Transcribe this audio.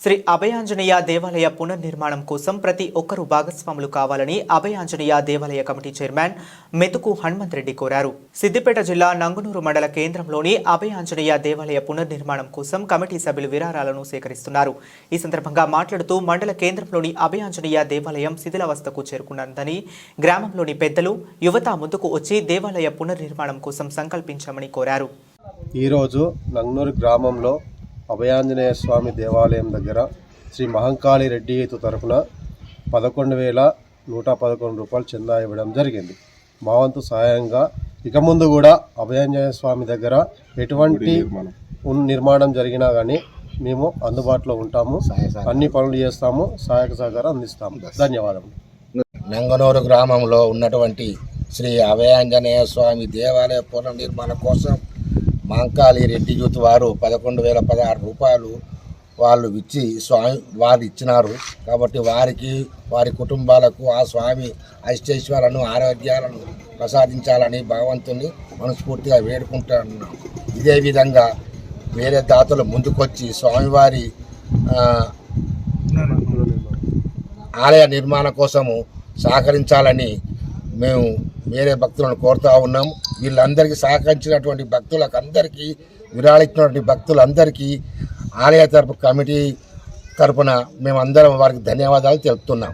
శ్రీ అభయాంజనేయ దేవాలయ పునర్నిర్మాణం కోసం ప్రతి ఒక్కరూ భాగస్వాములు కావాలని అభయాంజనేయ దేవాలయ కమిటీ చైర్మన్ మెతుకు హనుమంత్ రెడ్డి కోరారు. సిద్దిపేట జిల్లా నంగునూరు మండల కేంద్రంలోని అభయాంజనేయ దేవాలయ పునర్నిర్మాణం కోసం కమిటీ సభ్యులు విరాళాలను సేకరిస్తున్నారు. ఈ సందర్భంగా మాట్లాడుతూ మండల కేంద్రంలోని అభయాంజనేయ దేవాలయం శిథిలావస్థకు చేరుకున్నదని, గ్రామంలోని పెద్దలు, యువత ముందుకు వచ్చి దేవాలయ పునర్నిర్మాణం కోసం సంకల్పించామని కోరారు. ఈరోజు నంగునూరు గ్రామంలో అభయాంజనేయ స్వామి దేవాలయం దగ్గర శ్రీ మహంకాళి రెడ్డి రైతు తరఫున 11,111 రూపాయలు చందా ఇవ్వడం జరిగింది. మా వంతు సహాయంగా ఇక ముందు కూడా అభయాంజనేయ స్వామి దగ్గర ఎటువంటి నిర్మాణం జరిగినా కానీ మేము అందుబాటులో ఉంటాము, అన్ని పనులు చేస్తాము, సహాయక సహకారం అందిస్తాము. ధన్యవాదములు. నంగనూరు గ్రామంలో ఉన్నటువంటి శ్రీ అభయాంజనేయ స్వామి దేవాలయ పునర్నిర్మాణం కోసం మహంకాళి రెడ్డి యూత్ వారు 11,016 రూపాయలు వాళ్ళు ఇచ్చి వారు ఇచ్చినారు. కాబట్టి వారికి, వారి కుటుంబాలకు ఆ స్వామి అష్టైశ్వర్యాలను, ఆరోగ్యాలను ప్రసాదించాలని భగవంతుని మనస్ఫూర్తిగా వేడుకుంటున్నాను. ఇదే విధంగా వేరే దాతలు ముందుకొచ్చి స్వామివారి ఆలయ నిర్మాణం కోసము సహకరించాలని మేము వేరే భక్తులను కోరుతూ ఉన్నాము. వీళ్ళందరికీ సహకరించినటువంటి భక్తులకు అందరికీ, విరాళించినటువంటి భక్తులందరికీ ఆలయ కమిటీ తరపున మేమందరం వారికి ధన్యవాదాలు తెలుపుతున్నాం.